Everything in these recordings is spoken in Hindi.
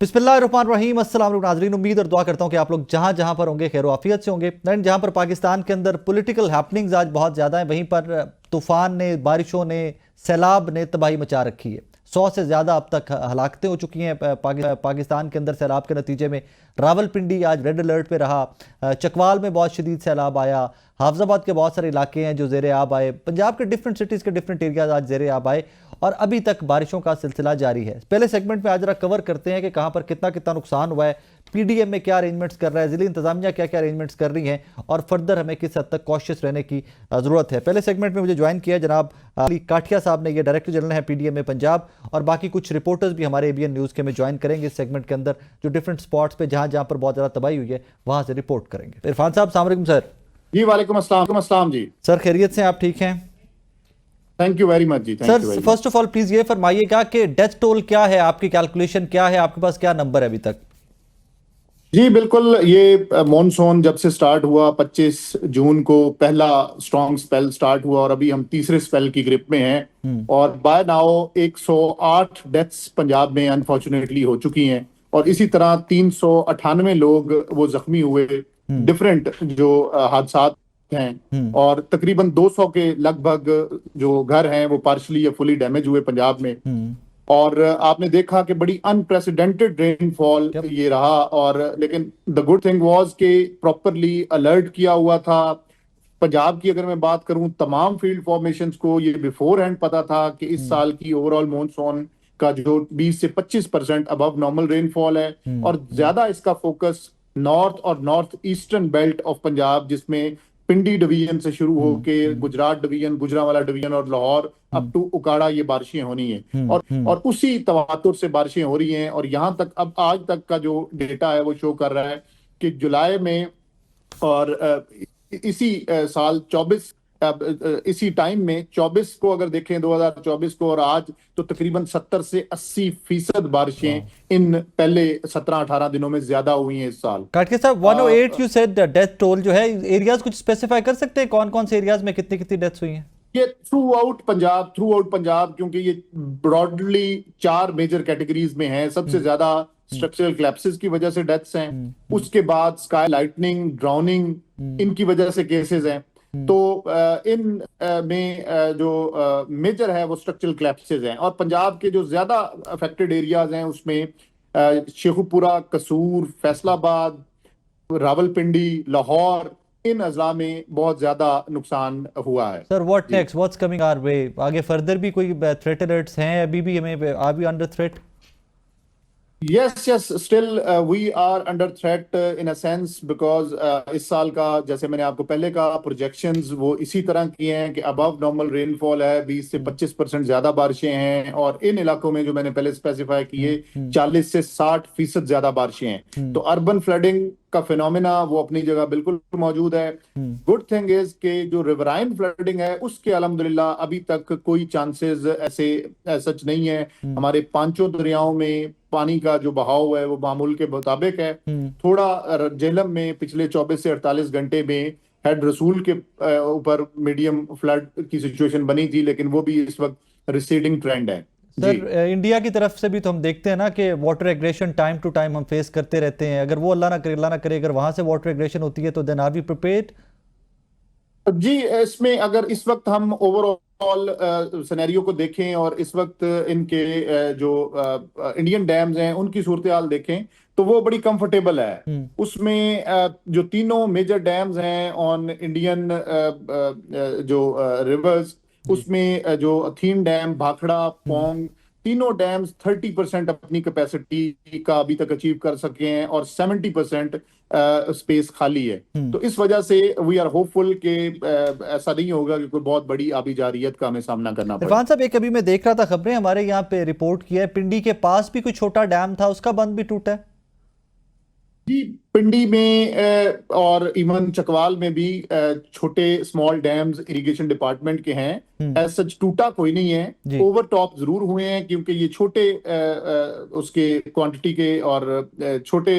बिस्मिल्लाहिर्रहमानिर्रहीम। अस्सलाम वालेकुम नाज़रीन, उम्मीद और दुआ करता हूँ कि आप लोग जहाँ जहाँ पर होंगे खैर आफियत से होंगे। एंड जहाँ पर पाकिस्तान के अंदर पॉलिटिकल हैपनिंग्स आज बहुत ज़्यादा हैं, वहीं पर तूफ़ान ने, बारिशों ने, सैलाब ने तबाही मचा रखी है। 100 से ज़्यादा अब तक हलाकतें हो चुकी हैं पाकिस्तान के अंदर सैलाब के नतीजे में। रावलपिंडी आज रेड अलर्ट पे रहा, चकवाल में बहुत शदीद सैलाब आया, हाफजाबाद के बहुत सारे इलाके हैं जो ज़ेरे आब आए, पंजाब के डिफरेंट सिटीज़ के डिफरेंट एरियाज आज ज़ेरे आब आए और अभी तक बारिशों का सिलसिला जारी है। पहले सेगमेंट में आज जरा कवर करते हैं कि कहाँ पर कितना कितना नुकसान हुआ है, पीडीएम में क्या अरेंजमेंट्स कर रहा है, ज़िली इंतजामिया क्या क्या अरेंजमेंट्स कर रही हैं और फर्दर हमें किस हद तक कॉशियस रहने की ज़रूरत है। पहले सेगमेंट में मुझे ज्वाइन किया जनाब अली काठिया साहब ने, ये डायरेक्टर जनरल हैं पीडीएम में पंजाब, और बाकी कुछ रिपोर्टर्स भी हमारे एबीएन न्यूज़ के में ज्वाइन करेंगे इस सेगमेंट के अंदर, जो डिफरेंट स्पॉट्स पर जहाँ जहाँ पर बहुत ज़्यादा तबाही हुई है वहाँ से रिपोर्ट करेंगे। इरफान साहब अस्सलाम वालेकुम सर। जी वालेकुम अस्सलाम जी। सर खैरियत से आप ठीक हैं? थैंक यू वेरी मच जी। Sir first of all please ये फरमाइएगा कि डेथ टोल क्या है, आपकी कैलकुलेशन क्या है, आपके पास क्या नंबर है अभी तक? जी बिल्कुल, ये मॉनसून जब से स्टार्ट हुआ 25 जून को पहला स्ट्रॉन्ग स्पेल स्टार्ट हुआ और अभी हम तीसरे स्पेल की ग्रिप में हैं और बाय नाउ 108 डेथ्स पंजाब में अनफॉर्चुनेटली हो चुकी हैं और इसी तरह 398 लोग वो जख्मी हुए डिफरेंट जो हादसात हैं और तकरीबन 200 के लगभग जो घर हैं वो पार्शली या फुली डैमेज हुए पंजाब में। और आपने देखा कि बड़ी अनप्रेसिडेंटेड रेनफॉल ये रहा, और लेकिन द गुड थिंग वाज कि प्रॉपरली अलर्ट किया हुआ था। पंजाब की अगर मैं बात करूं, तमाम फील्ड फॉर्मेशंस को ये बिफोर हैंड पता था कि इस साल की ओवरऑल मॉनसून का जो 20 से 25% अबव नॉर्मल रेनफॉल है और ज्यादा इसका फोकस नॉर्थ और north eastern belt of Punjab, जिसमें पिंडी डिवीजन से शुरू होके गुजरात डिवीजन, गुजरांवाला डिवीजन और लाहौर अप टू उकाड़ा ये बारिशें होनी है और उसी तवातुर से बारिशें हो रही हैं। और यहाँ तक अब आज तक का जो डेटा है वो शो कर रहा है कि जुलाई में और इसी साल 24 इसी टाइम में 24 को अगर देखें 2024 को और आज, तो तकरीबन 70 से 80% बारिशें इन पहले 17-18 दिनों में ज्यादा हुई हैं इस साल। काटके साहब 108 यू सेड डेथ टोल जो है, एरियाज कुछ स्पेसिफाई कर सकते हैं कौन कौन से एरियाज में कितनी कितनी डेथ्स हुई हैं? ये थ्रू आउट पंजाब, क्योंकि ये ब्रॉडली 4 मेजर कैटेगरीज में है। सबसे ज्यादा स्ट्रक्चरल क्लैप्सेस की वजह से डेथ्स हैं, उसके बाद स्काई लाइटनिंग, ड्राउनिंग, इनकी वजह से केसेस हैं। तो इन में जो मेजर है वो स्ट्रक्चरल क्लैप्सेस हैं और पंजाब के जो ज्यादा अफेक्टेड एरियाज हैं उसमें शेखुपुरा, कसूर, फैसलाबाद, रावलपिंडी, लाहौर, इन अजला में बहुत ज्यादा नुकसान हुआ है। Sir what next, what's coming our way? आगे फर्दर भी कोई थ्रेट अलर्ट्स हैं अभी भी, हमें are we under threat? Yes, still we are under threat in a sense because इस साल का, जैसे मैंने आपको पहले कहा, प्रोजेक्शंस वो इसी तरह किए हैं कि अबव नॉर्मल रेनफॉल है, 20 से 25% ज्यादा बारिशें हैं और इन इलाकों में जो मैंने पहले स्पेसिफाई किए 40 से 60% ज्यादा बारिशें हैं। तो अर्बन फ्लडिंग का फिनोमिना वो अपनी जगह बिल्कुल मौजूद है। गुड थिंग इज कि जो रिवराइन फ्लडिंग है उसके अल्हम्दुलिल्लाह अभी तक कोई चांसेस ऐसे सच नहीं है। हमारे पांचों दरियाओं में पानी का जो बहाव है वो मामूल के मुताबिक है। थोड़ा जेहलम में पिछले 24 से 48 घंटे में हेड रसूल के ऊपर मीडियम फ्लड की सिचुएशन बनी थी, लेकिन वो भी इस वक्त रिसीडिंग ट्रेंड है। सर इंडिया की तरफ से भी तो हम देखते हैं ना कि water aggression time to time हम फेस करते रहते हैं। अगर वो अल्लाह ना करे अगर वहां से वाटर एग्रेशन होती है तो देन आर वी प्रिपेयर्ड? जी, इसमें अगर इस वक्त हम ओवरऑल सिनेरियो को देखें और इस वक्त इनके जो इंडियन डैम्स हैं उनकी सूरत हाल देखें तो वो बड़ी कंफर्टेबल है। उसमें जो तीनों मेजर डैम्स हैं ऑन इंडियन जो रिवर्स, उसमें जो अथीन डैम, भाखड़ा, पोंग, तीनों डैम्स 30% अपनी कैपेसिटी का अभी तक अचीव कर सके हैं और 70% स्पेस खाली है। तो इस वजह से वी आर होपफुल कि ऐसा नहीं होगा कि कोई बहुत बड़ी आबिजारियत का हमें सामना करना पड़े। इरफान साहब, एक अभी मैं देख रहा था खबरें हमारे यहाँ पे रिपोर्ट किया है, पिंडी के पास भी कोई छोटा डैम था, उसका बंद भी टूटा है। जी पिंडी में और इवन चकवाल में भी छोटे स्मॉल डैम्स इरिगेशन डिपार्टमेंट के हैं। एज सच टूटा कोई नहीं है, जी ओवर टॉप जरूर हुए हैं क्योंकि ये छोटे उसके क्वांटिटी के और छोटे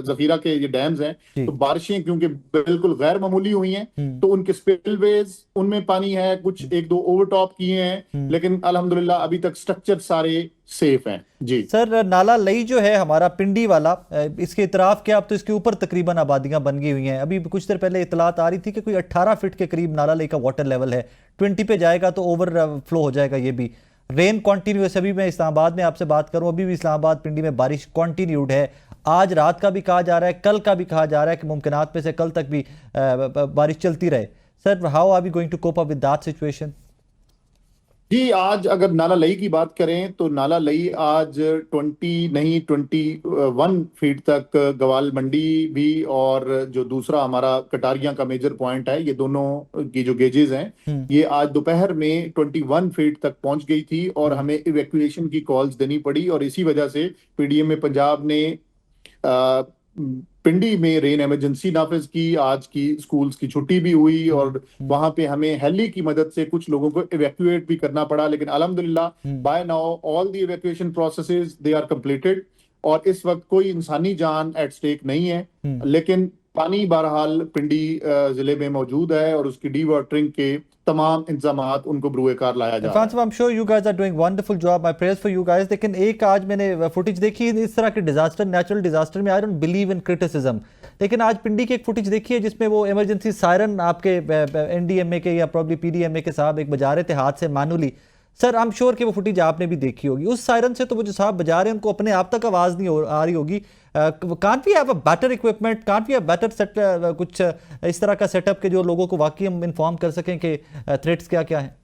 जखीरा के ये डैम्स हैं। जी तो बारिशें क्योंकि बिल्कुल गैर मामूली हुई हैं, तो उनके स्पिलवेज उनमें पानी है, कुछ एक दो ओवर टॉप किए हैं, लेकिन अल्हम्दुलिल्लाह अभी तक स्ट्रक्चर सारे सेफ हैं जी। सर, नाला लई जो है हमारा पिंडी वाला, इसके इतराफ के अब तो इसके ऊपर तकरीबन आबादियां बन गई हुई हैं। अभी कुछ देर पहले इतलात आ रही थी कि कोई 18 फीट के करीब नाला लई का वाटर लेवल है, 20 पे जाएगा तो ओवर फ्लो हो जाएगा। ये भी रेन कॉन्टिन्यूस, अभी मैं इस्लामाबाद में आपसे बात करूं, अभी भी इस्लामाबाद पिंडी में बारिश कॉन्टिन्यूड है। आज रात का भी कहा जा रहा है, कल का भी कहा जा रहा है कि मुमकिनात में से कल तक भी बारिश चलती रहे। Sir, how are we going to cope up with that situation? जी, आज अगर नाला लई की बात करें तो नाला लई आज 20 नहीं 21 फीट तक गवाल मंडी भी, और जो दूसरा हमारा कटारिया का मेजर पॉइंट है, ये दोनों की जो गेजेस हैं ये आज दोपहर में 21 फीट तक पहुंच गई थी और हमें इवैक्यूएशन की कॉल्स देनी पड़ी। और इसी वजह से पीडीएम पंजाब ने अ, पिंडी में रेन इमरजेंसी नाफिज की। आज की स्कूल्स की छुट्टी भी हुई और वहां पे हमें हेली की मदद से कुछ लोगों को इवैक्यूएट भी करना पड़ा, लेकिन अल्हम्दुलिल्लाह by now all the evacuation processes they are completed और इस वक्त कोई इंसानी जान एट स्टेक नहीं है। लेकिन पानी बहरहाल पिंडी जिले में मौजूद है और उसकी डी वाटरिंग के तमाम इंतजामात उनको बरूए कार लाया जा रहा है। I'm sure you guys are doing wonderful job. My prayers for you guys. लेकिन एक आज मैंने फुटेज देखी इस तरह के डिजास्टर, नेचुरल डिजास्टर में I don't believe in criticism, लेकिन आज पिंडी की एक फुटेज देखी है जिसमें वो इमरजेंसी सायरन आपके एनडीएमए के या प्रॉब्ली पीडीएमए के साहब एक बजा रहे थे हाथ से manually. Sir, I am sure कि वो फुटेज आपने भी देखी होगी। उस सायरन से तो वो जो साहब बजा रहे हैं उनको अपने आप तक आवाज नहीं आ रही होगी। Can't we have a better equipment, can't we have better set, कुछ इस तरह का सेटअप के जो लोगों को वाकई हम इन्फॉर्म कर सकें कि थ्रेट्स क्या क्या हैं?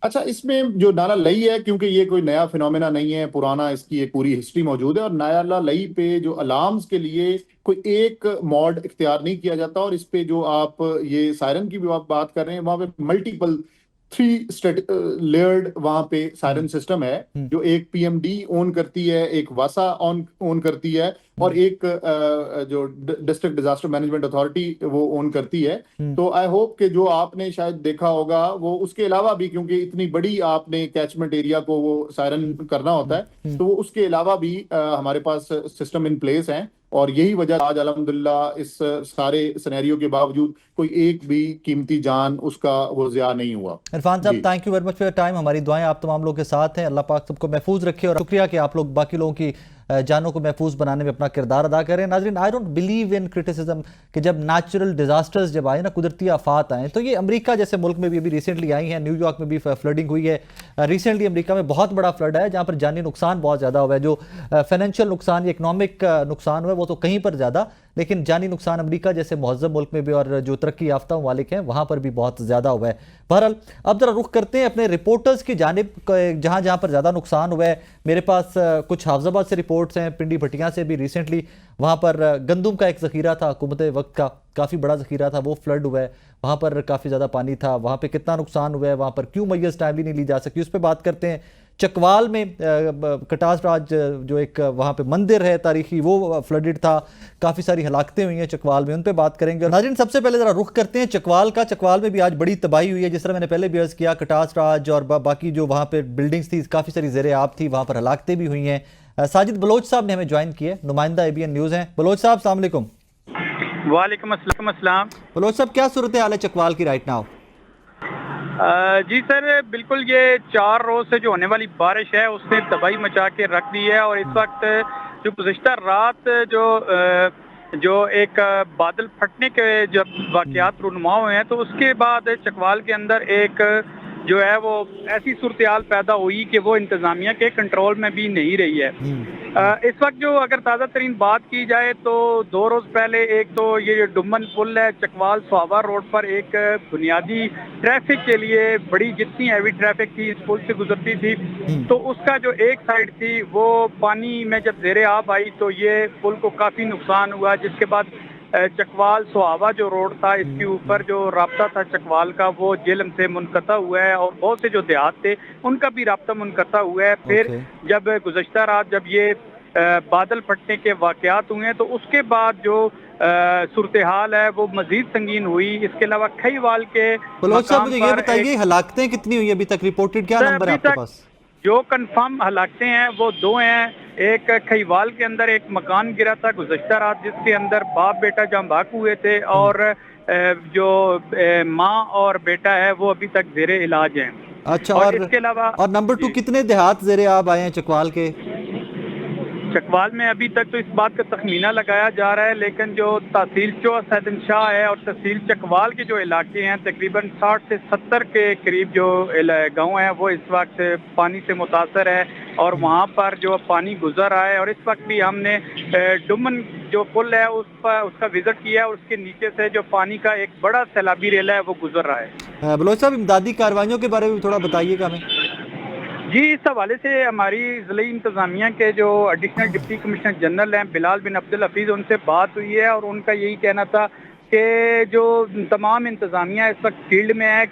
अच्छा, इसमें जो नाला लई है, क्योंकि ये कोई नया फिनोमेना नहीं है, पुराना इसकी एक पूरी हिस्ट्री मौजूद है और नाला लई पे जो अलार्म्स के लिए कोई एक मॉड इख्तियार नहीं किया जाता। और इस पे जो आप ये सायरन की भी आप बात कर रहे हैं, वहां पे मल्टीपल 3 लेयर्ड वहां पे सायरन सिस्टम है, जो एक पीएमडी ओन करती है, एक वासा ओन करती है और एक जो डिस्ट्रिक्ट डिजास्टर मैनेजमेंट अथॉरिटी वो ओन करती है। तो आई होप कि जो आपने शायद देखा होगा वो उसके अलावा भी, क्योंकि इतनी बड़ी आपने कैचमेंट एरिया को वो सायरन करना होता है, तो वो उसके अलावा भी हमारे पास सिस्टम इन प्लेस हैं। और यही वजह आज अल्हम्दुलिल्लाह इस सारे सिनेरियो के बावजूद कोई एक भी कीमती जान उसका वो ज़िया नहीं हुआ। इरफान साहब, thank you very much for your time. हमारी दुआएं आप तमाम लोगों के साथ हैं। अल्लाह पाक सबको महफूज रखे और शुक्रिया कि आप लोग बाकी लोगों की जानों को महफूज बनाने में अपना किरदार अदा करें। नाजरीन, I don't believe in criticism कि जब नेचुरल डिजास्टर्स जब आए ना, कुदरती आफात आए, तो ये अमेरिका जैसे मुल्क में भी अभी रिसेंटली आई हैं, न्यूयॉर्क में भी फ्लडिंग हुई है। रिसेंटली अमेरिका में बहुत बड़ा फ्लड है जहाँ पर जानी नुकसान बहुत ज़्यादा हुआ है। जो फाइनेंशियल नुकसान, इकनॉमिक नुकसान हुआ है वो तो कहीं पर ज़्यादा, लेकिन जानी नुकसान अमेरिका जैसे मुहज़्ज़ब मुल्क में भी और जो तरक्की याफ्ता ममालिक हैं वहाँ पर भी बहुत ज़्यादा हुआ है। बहरहाल, अब जरा रुख करते हैं अपने रिपोर्टर्स की जानिब, जहाँ जहाँ पर ज़्यादा नुकसान हुआ है। मेरे पास कुछ हाफजाबाद से रिपोर्ट्स हैं, पिंडी भटियाँ से भी। रिसेंटली वहाँ पर गंदुम का एक ज़ख़ीरा था, हुकूमत वक्त का काफ़ी बड़ा ज़ख़ीरा था, वो फ्लड हुआ है, वहाँ पर काफ़ी ज़्यादा पानी था। वहाँ पर कितना नुकसान हुआ है, वहाँ पर क्यों मैय्यज़ टाइमली नहीं ली जा सकी, उस पर बात करते हैं। चकवाल में कटास राज जो एक वहाँ पे मंदिर है तारीखी, वो फ्लडेड था, काफ़ी सारी हलाकतें हुई हैं चकवाल में, उन पे बात करेंगे। नाज़रीन, सबसे पहले ज़रा रुख करते हैं चकवाल का। चकवाल में भी आज बड़ी तबाही हुई है, जिस तरह मैंने पहले भी अर्ज़ किया। कटास राज और बाकी जो वहाँ पे बिल्डिंग्स थी काफ़ी सारी ज़ेरे आब थी, वहाँ पर हलाकतें भी हुई हैं। साजिद बलोच साहब ने हमें ज्वाइन किया, नुमाइंदा ABN न्यूज़ हैं। बलोच साहब, अस्सलाम वालेकुम। वालेकुम अस्सलाम। बलोच साहब, क्या सूरत हाल है चकवाल की राइट नाउ? जी सर, बिल्कुल ये 4 रोज से जो होने वाली बारिश है उसने तबाही मचा के रख दी है। और इस वक्त जो गुज़िश्ता रात जो एक बादल फटने के जब वाक़यात रूनुमा हुए हैं, तो उसके बाद चकवाल के अंदर एक जो है वो ऐसी सूरत हाल पैदा हुई कि वो इंतज़ामिया के कंट्रोल में भी नहीं रही है। इस वक्त जो अगर ताज़ा तरीन बात की जाए तो 2 रोज़ पहले एक तो ये डुम्मन पुल है चकवाल स्वावा रोड पर, एक बुनियादी ट्रैफिक के लिए बड़ी जितनी हैवी ट्रैफिक थी इस पुल से गुजरती थी, तो उसका जो एक साइड थी वो पानी में जब ज़ेरे आब आई तो ये पुल को काफ़ी नुकसान हुआ। जिसके बाद चकवाल सुहावा जो रोड था, इसके ऊपर जो राब्ता था चकवाल का वो जेलम से मुनक़ता हुआ है और बहुत से जो देहात थे उनका भी राब्ता मुनक़ता हुआ है। फिर जब गुज़श्ता रात जब ये बादल फटने के वाकयात हुए हैं, तो उसके बाद जो सूरत हाल है वो मजीद संगीन हुई। इसके अलावा खईवाल के बलोच साहब, मकाम मुझे ये पर बताइए हलाकतें कितनी हुई अभी तक, रिपोर्टेड क्या सर, नंबर है अभी आपके तक पास? जो कंफर्म हलाकतें हैं वो 2 हैं। एक खईवाल के अंदर एक मकान गिरा था गुज़श्ता रात, जिसके अंदर बाप बेटा जाँ बाक हुए थे, और जो माँ और बेटा है वो अभी तक जेरे इलाज हैं। अच्छा, और इसके अलावा और नंबर 2 जी, कितने देहात जेरे आब आए हैं चकवाल के? चकवाल में अभी तक तो इस बात का तखमीना लगाया जा रहा है, लेकिन जो तहसील सैदन शाह है और तहसील चकवाल के जो इलाके हैं, तकरीबन 60 से 70 के करीब जो गाँव हैं वो इस वक्त पानी से मुतासर है, और वहाँ पर जो पानी गुजर रहा है। और इस वक्त भी हमने डुमन जो पुल है उस पर उसका विजिट किया, और उसके नीचे से जो पानी का एक बड़ा सैलाबी रेला है वो गुजर रहा है। बलोच साहब, इमदादी कार्रवाइयों के बारे में भी थोड़ा बताइएगा हमें। जी, इस हवाले से हमारी ज़िले इंतज़ामिया के जो एडिशनल डिप्टी कमिश्नर जनरल हैं बिलाल बिन अब्दुल हफीज़, उनसे बात हुई है, और उनका यही कहना था कि जो तमाम इंतज़ामिया इस वक्त फील्ड में है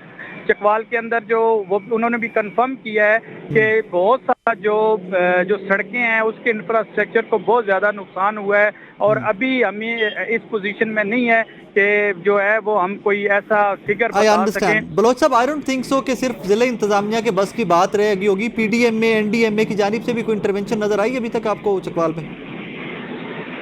चकवाल के अंदर, जो वो उन्होंने भी कंफर्म किया है कि बहुत सारा जो सड़कें हैं उसके इंफ्रास्ट्रक्चर को बहुत ज़्यादा नुकसान हुआ है, और अभी हमें इस पोजीशन में नहीं है कि जो है वो हम कोई ऐसा फिगर आई बता अंडरस्टैंड सकें। बलोच साहब, आई डोंट थिंक सो कि सिर्फ जिले इंतजामिया के बस की बात रहेगी होगी। पीडीएमए, एनडीएमए की जानिब से भी कोई इंटरवेंशन नजर आई अभी तक आपको चकवाल में?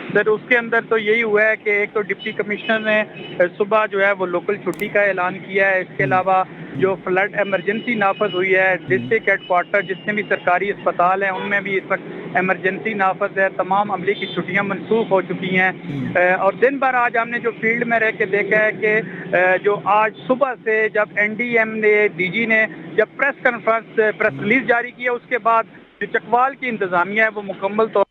सर, उसके अंदर तो यही हुआ है कि एक तो डिप्टी कमिश्नर ने सुबह जो है वो लोकल छुट्टी का ऐलान किया है। इसके अलावा जो फ्लड इमरजेंसी नाफज हुई है, डिस्ट्रिक्ट हेडक्वार्टर जितने भी सरकारी अस्पताल हैं उनमें भी इस वक्त इमरजेंसी नाफज है। तमाम अमले की छुट्टियां मनसूख हो चुकी हैं, और दिन भर आज हमने जो फील्ड में रह के देखा है कि जो आज सुबह से जब एनडीएम ने डीजी ने जब प्रेस रिलीज जारी किया, उसके बाद जो चकवाल की इंतजामिया है वो मुकम्मल तौर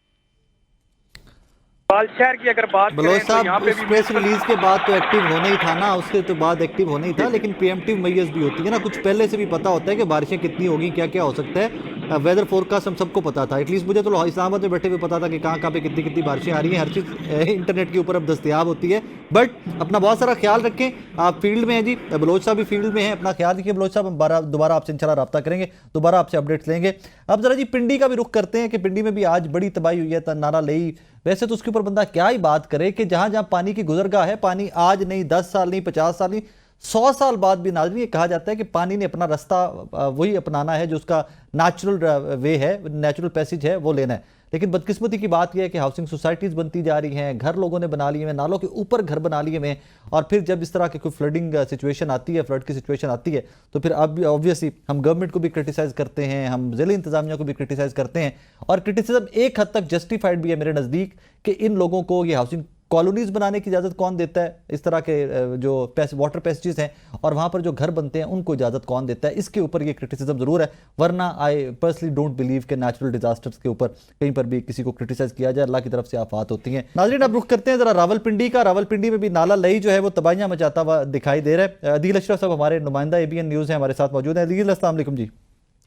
शहर की अगर बात बलोच करें तो यहाँ साहब, पे उस भी प्रेस रिलीज के बाद तो एक्टिव होना ही था ना, उसके तो बाद एक्टिव होना ही था, लेकिन प्रीएम्प्टिव मेजर्स भी होती है ना, कुछ पहले से भी पता होता है कि बारिशें कितनी होगी, क्या क्या हो सकता है। वेदर फोरकास्ट हम सबको पता था, एटलीस्ट मुझे तो इस्लामाबाद में बैठे हुए पता था कि कहाँ कहाँ पे कितनी कितनी बारिशें आ रही हैं। हर चीज़ इंटरनेट के ऊपर अब दस्तयाब होती है। बट अपना बहुत सारा ख्याल रखें। आप फील्ड में हैं जी, बलोच साहब भी फील्ड में हैं, अपना ख्याल रखिए बलोच साहब। हम दोबारा आपसे इंशाल्लाह रब्ता करेंगे, दोबारा आपसे अपडेट्स लेंगे। अब जरा जी पिंडी का भी रुख करते हैं कि पिंडी में भी आज बड़ी तबाही हुई है, नारा लई। वैसे तो उसके ऊपर बंदा क्या ही बात करे कि जहां जहां पानी की गुजरगाह है, पानी आज नहीं 10 साल नहीं 50 साल नहीं 100 साल बाद भी नाज़रीन ये कहा जाता है कि पानी ने अपना रास्ता वही अपनाना है जो उसका नेचुरल वे है, नेचुरल पैसेज है, वो लेना है। लेकिन बदकिस्मती की बात यह है कि हाउसिंग सोसाइटीज़ बनती जा रही हैं, घर लोगों ने बना लिए हैं, नालों के ऊपर घर बना लिए हैं, और फिर जब इस तरह की कोई फ्लडिंग सिचुएशन आती है, फ्लड की सिचुएशन आती है, तो फिर अब ऑब्वियसली हम गवर्नमेंट को भी क्रिटिसाइज़ करते हैं, हम ज़िले इंतजामिया को भी क्रिटिसाइज़ करते हैं, और क्रिटिसिज्म एक हद तक जस्टिफाइड भी है मेरे नज़दीक कि इन लोगों को ये हाउसिंग कॉलोनीज बनाने की इजाज़त कौन देता है, इस तरह के जो वाटर पैसेजेस हैं और वहाँ पर जो घर बनते हैं उनको इजाज़त कौन देता है, इसके ऊपर ये क्रिटिसिज्म ज़रूर है। वरना आई पर्सनली डोंट बिलीव कि नेचुरल डिजास्टर्स के ऊपर कहीं पर भी किसी को क्रिटिसाइज किया जाए, अल्लाह की तरफ से आफात होती हैं। नाज़रीन, अब रुख करते हैं ज़रा रावलपिंडी का। रावलपिंडी में भी नाला लई जो है वो तबाहियाँ मचाता हुआ दिखाई दे रहा है। अदील अशरफ साहब हमारे नुमाइंदा ABN न्यूज़ हैं, हमारे साथ मौजूद हैं। अदील, अस्सलाम वालेकुम जी।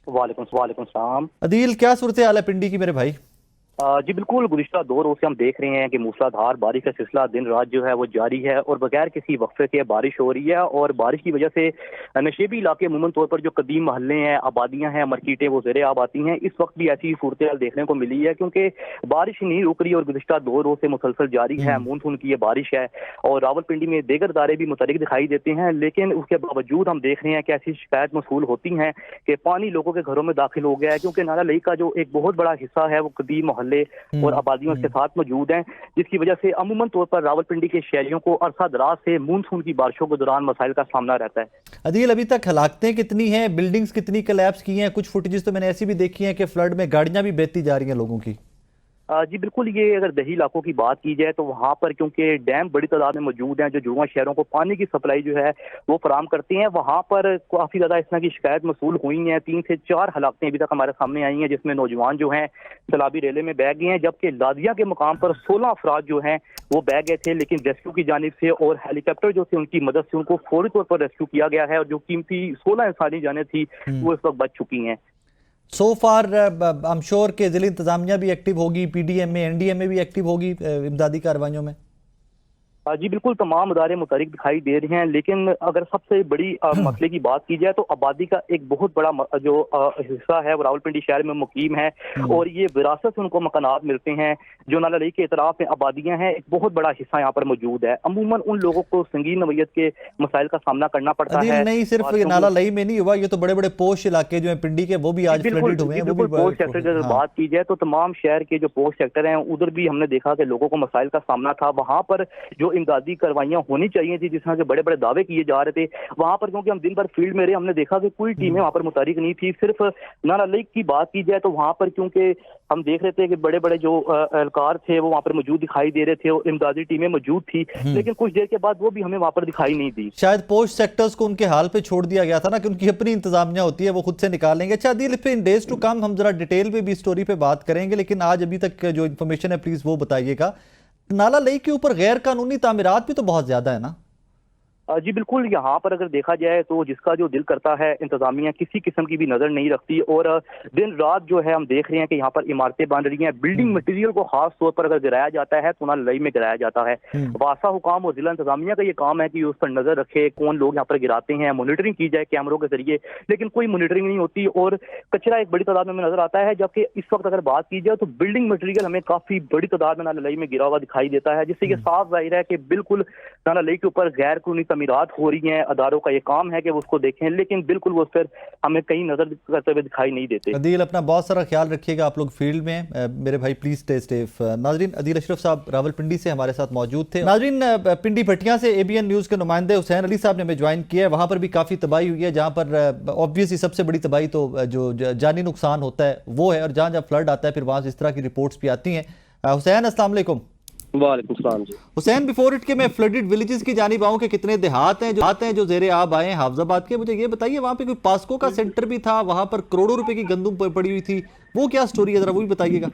वालेकुम सलाम। अदील, क्या सूरत हाल है पिंडी की मेरे भाई? जी बिल्कुल, गुज़िश्ता 2 रोज़ से हम देख रहे हैं कि मूसलाधार बारिश का सिलसिला दिन रात जो है वो जारी है, और बगैर किसी वक्फे के बारिश हो रही है। और बारिश की वजह से नशेबी इलाके अमूमन तौर पर जो कदीम महल्ले हैं, आबादियां हैं, मार्केटें वो ज़ेरे आब आती हैं। इस वक्त भी ऐसी सूरत हाल देखने को मिली है, क्योंकि बारिश नहीं रुक रही और गुज़िश्ता 2 रोज़ से मुसलसल जारी है। मानसून की ये बारिश है, और रावलपिंडी में दीगर इदारे भी मुतहरिक दिखाई देते हैं, लेकिन उसके बावजूद हम देख रहे हैं कि ऐसी शिकायत मसूल होती हैं कि पानी लोगों के घरों में दाखिल हो गया है, क्योंकि नाला लई का जो एक बहुत बड़ा हिस्सा है वो कदीम मोहल्ले और आबादियों के साथ मौजूद हैं, जिसकी वजह से अमूमन तौर पर रावलपिंडी के शहरियों को अरसा दराज से मानसून की बारिशों के दौरान मसाइल का सामना रहता है। अदील, अभी तक हलाकतें कितनी हैं, बिल्डिंग्स कितनी कोलैप्स की हैं? कुछ फुटेजेस तो मैंने ऐसी भी देखी हैं कि फ्लड में गाड़ियां भी बहती जा रही हैं लोगों की। जी बिल्कुल, ये अगर दही इलाकों की बात की जाए तो वहाँ पर क्योंकि डैम बड़ी तादाद में मौजूद हैं जो जुड़वा शहरों को पानी की सप्लाई जो है वो फराम करते हैं, वहाँ पर काफ़ी ज़्यादा इस तरह की शिकायत मसूल हुई हैं। 3 से 4 हलाकतें अभी तक हमारे सामने आई हैं, जिसमें नौजवान जो हैं सैलाबी रेले में बह गए हैं, जबकि लादिया के मुकाम पर 16 अफराद जो हैं वो बह गए थे, लेकिन रेस्क्यू की जानिब से और हेलीकॉप्टर जो थे उनकी मदद से उनको फौरी तौर पर रेस्क्यू किया गया है, और जो कीमती 16 इंसानी जानें थी वो इस वक्त बच चुकी हैं। सो फार आई एम श्योर के जिले इंतजामिया भी एक्टिव होगी, PDMA NDMA भी एक्टिव होगी इमदादी कार्रवाइयों में। जी बिल्कुल, तमाम इदारे मुतहरिक दिखाई दे रहे हैं, लेकिन अगर सबसे बड़ी मसले की बात की जाए तो आबादी का एक बहुत बड़ा जो हिस्सा है वो रावलपिंडी शहर में मुकीम है और ये विरासत से उनको मकानात मिलते हैं। जो नाला लई के इतराफ में आबादियां हैं, एक बहुत बड़ा हिस्सा यहाँ पर मौजूद है। अमूमन उन लोगों को संगीन नौइयत के मसाइल का सामना करना पड़ता है। नहीं सिर्फ ये नाला लई में नहीं हुआ, ये तो बड़े बड़े पोश इलाके जो है पिंडी के वो भी आज फ्लडेड हुए हैं। बिल्कुल, पोश सेक्टर की अगर बात की जाए तो तमाम शहर के जो पोश सेक्टर हैं उधर भी हमने देखा कि लोगों को मसाइल का सामना था। वहां पर जो इमदादी कार्रवाइयां होनी चाहिए थी, जिस तरह के बड़े बड़े दावे किए जा रहे थे, वहां पर क्योंकि हम दिन भर फील्ड में रहे, हमने देखा कि कोई टीमें वहां पर मुतारिक नहीं थी। सिर्फ नाला लई की बात की जाए तो वहां पर क्योंकि हम देख रहे थे कि बड़े बड़े जो एहलकार थे वो वहां पर मौजूद दिखाई दे रहे थे और इमदादी टीमें मौजूद थी, लेकिन कुछ देर के बाद वो भी हमें वहां पर दिखाई नहीं दी। शायद पोस्ट सेक्टर्स को उनके हाल पे छोड़ दिया गया था ना, कि उनकी अपनी इंतजामिया होती है, वो खुद से निकालेंगे। अच्छा Adeel, if in days to come हम जरा डिटेल में भी स्टोरी पे बात करेंगे, लेकिन आज अभी तक जो इन्फॉर्मेशन है प्लीज वो बताइएगा। नाला लई के ऊपर गैर कानूनी तामीरात भी तो बहुत ज्यादा है ना? जी बिल्कुल, यहाँ पर अगर देखा जाए तो जिसका जो दिल करता है, इंतजामिया किसी किस्म की भी नजर नहीं रखती और दिन रात जो है हम देख रहे हैं कि यहाँ पर इमारतें बन रही हैं। बिल्डिंग मटेरियल को खास तौर पर अगर गिराया जाता है तो नाला लई में गिराया जाता है। वासा हुकाम और जिला इंतजामिया का ये काम है कि उस पर नजर रखे, कौन लोग यहाँ पर गिराते हैं, मॉनिटरिंग की जाए कैमरों के जरिए, लेकिन कोई मॉनिटरिंग नहीं होती और कचरा एक बड़ी तादाद में नजर आता है। जबकि इस वक्त अगर बात की जाए तो बिल्डिंग मटेरियल हमें काफी बड़ी तादाद में नाला लई में गिरा हुआ दिखाई देता है, जिससे ये साफ जाहिर है कि बिल्कुल नाला लई के ऊपर गैर कानूनी तमीरात हो रही है। अदारों का ये काम है कि वो उसको देखें, लेकिन बिल्कुल वो फिर हमें कहीं नजर करते हुए दिखाई नहीं देते। अदील, अपना बहुत सारा ख्याल रखिएगा, आप लोग फील्ड में मेरे भाई, प्लीज स्टे सेफ। नाजरीन, अदील अशरफ साहब रावलपिंडी से हमारे साथ मौजूद थे। नाजरीन, पिंडी भटिया से एबीएन न्यूज के नुमाइंदे हुसैन अली साहब ने हमें ज्वाइन किया है। वहां पर भी काफी तबाही हुई है, जहां पर ऑब्वियसली सबसे बड़ी तबाही तो जो जानी नुकसान होता है वो है, और जहां जहां फ्लड आता है फिर वहां से इस तरह की रिपोर्ट्स भी आती हैं। हुसैन, अस्सलाम वालेकुम। वालेकुम सलाम जी। हुसैन, बिफोर इट के मैं फ्लडेड विलेजेस की जानिब आऊं कि कितने देहात हैं जो ज़ेरे आब आए हैं हाफजाबाद के, मुझे ये बताइए वहां पे कोई पास्को का सेंटर भी था, वहां पर करोड़ों रुपए की गंदुम पड़ी हुई थी, वो क्या स्टोरी है, जरा वो भी बताइएगा।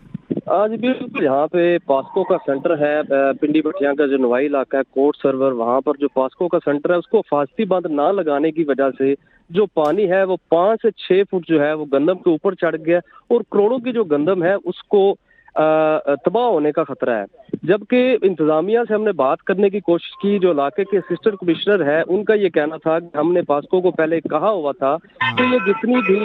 आज बिल्कुल यहाँ पे पास्को का सेंटर है, पिंडी भटिया का जो नवाई इलाका है, कोर्ट सर्वर, वहाँ पर जो पास्को का सेंटर है उसको फास्ती बंद ना लगाने की वजह से जो पानी है वो 5 से 6 फुट जो है वो गंदम के ऊपर चढ़ गया और करोड़ों की जो गंदम है उसको तबाह होने का खतरा है। जबकि इंतजामिया से हमने बात करने की कोशिश की, जो इलाके के असिस्टेंट कमिश्नर है उनका ये कहना था कि हमने पास्को को पहले कहा हुआ था कि ये जितनी भी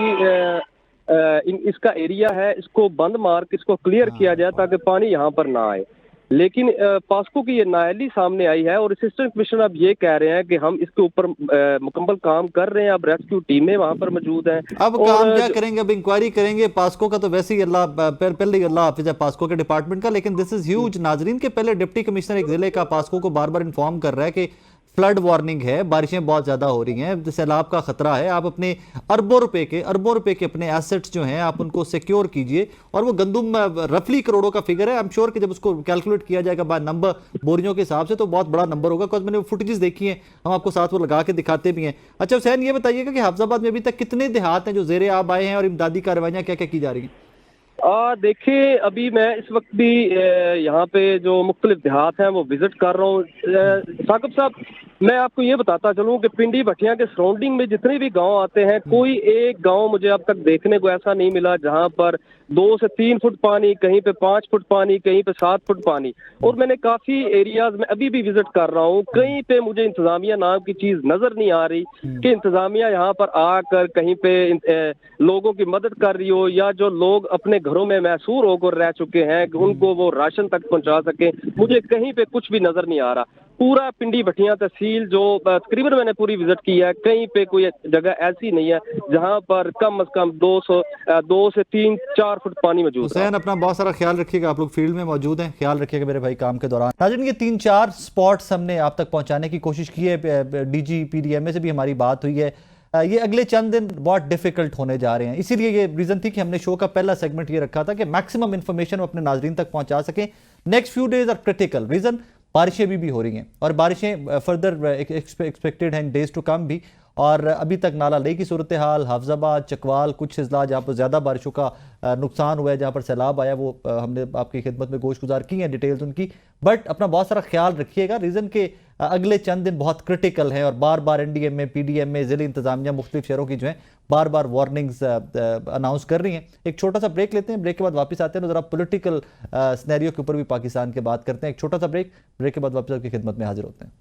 इसका एरिया है इसको बंद मार के इसको क्लियर किया जाए ताकि पानी यहाँ पर ना आए, लेकिन पास्को की ये नाअहली सामने आई है और असिस्टेंट कमिश्नर अब ये कह रहे हैं कि हम इसके ऊपर मुकम्मल काम कर रहे हैं। अब रेस्क्यू टीमें वहां पर मौजूद हैं। अब काम क्या करेंगे, अब इंक्वायरी करेंगे। पास्को का तो वैसे ही पहले ही अल्लाह हाफिज है पास्को के डिपार्टमेंट का, लेकिन दिस इज ह्यूज। नाजरीन के पहले डिप्टी कमिश्नर एक जिले का पास्को को बार बार इन्फॉर्म कर रहा है कि फ्लड वार्निंग है, बारिशें बहुत ज़्यादा हो रही हैं, सैलाब का खतरा है, आप अपने अरबों रुपए के अपने एसेट्स जो हैं आप उनको सिक्योर कीजिए। और वो गंदुम रफली करोड़ों का फिगर है। आई एम श्योर कि जब उसको कैलकुलेट किया जाएगा बाय नंबर बोरियों के हिसाब से तो बहुत बड़ा नंबर होगा, बिकॉज मैंने फुटेजेस देखी हैं, हम आपको साथ वो लगा के दिखाते भी हैं। अच्छा हुसैन, ये बताइएगा कि हाफजाबाद में अभी तक कितने देहात हैं जो ज़ेरे आब आए हैं और इमदादी कार्रवाइयाँ क्या क्या की जा रही हैं? देखिए, अभी मैं इस वक्त भी यहाँ पे जो मुख्तलिफ देहात हैं वो विजिट कर रहा हूँ। साकिब साहब, मैं आपको ये बताता चलूँ कि पिंडी भटिया के सराउंडिंग में जितने भी गांव आते हैं, कोई एक गांव मुझे अब तक देखने को ऐसा नहीं मिला जहां पर 2 से 3 फुट पानी, कहीं पे 5 फुट पानी, कहीं पे 7 फुट पानी। और मैंने काफी एरियाज में अभी भी विजिट कर रहा हूँ, कहीं पे मुझे इंतजामिया नाम की चीज नजर नहीं आ रही कि इंतजामिया यहाँ पर आकर कहीं पे लोगों की मदद कर रही हो, या जो लोग अपने घरों में महसूर होकर रह चुके हैं कि उनको वो राशन तक पहुंचा सके। मुझे कहीं पे कुछ भी नजर नहीं आ रहा। पूरा पिंडी भटिया तहसील जो तकरीबन मैंने पूरी विजिट की है, कहीं पे कोई जगह ऐसी नहीं है जहां पर कम से कम 2 से 3-4 फुट पानी मौजूद है। हुसैन, अपना बहुत सारा ख्याल रखिएगा, आप लोग फील्ड में मौजूद हैं, ख्याल रखिएगा मेरे भाई काम के दौरान। नाज़रीन, ये 3-4 स्पॉट्स हमने आप तक पहुंचाने की कोशिश की है। डीजी पीडीएमए से भी हमारी बात हुई है। ये अगले चंद दिन बहुत डिफिकल्ट होने जा रहे हैं, इसीलिए ये रीजन थी कि हमने शो का पहला सेगमेंट ये रखा था कि मैक्सिमम इंफॉर्मेशन अपने नाजरीन तक पहुंचा सकें। Next few days are critical, region बारिशें भी हो रही हैं और बारिशें फर्दर एक्सपेक्टेड हैं डेज टू कम भी। और अभी तक नाला ले की सूरत हाल, हाफजाबाद, चकवाल, कुछ अजला जहाँ पर ज़्यादा बारिशों का नुकसान हुआ है, जहाँ पर सैलाब आया, वो हमने आपकी खिदमत में गोशगुजार की हैं डिटेल्स उनकी। बट अपना बहुत सारा ख्याल रखिएगा, रीज़न के अगले चंद दिन बहुत क्रिटिकल हैं और बार बार NDMA, PDMA, ज़िली इंतजामिया मुख्तलिफ शहरों की जो है बार बार वार्निंग्स अनाउंस कर रही हैं। एक छोटा सा ब्रेक लेते हैं, ब्रेक के बाद वापस आते हैं तो ज़रा पॉलिटिकल स्नैरियो के ऊपर भी पाकिस्तान के बात करते हैं। एक छोटा सा ब्रेक के बाद वापस आपकी खिदमत में हाजिर होते हैं।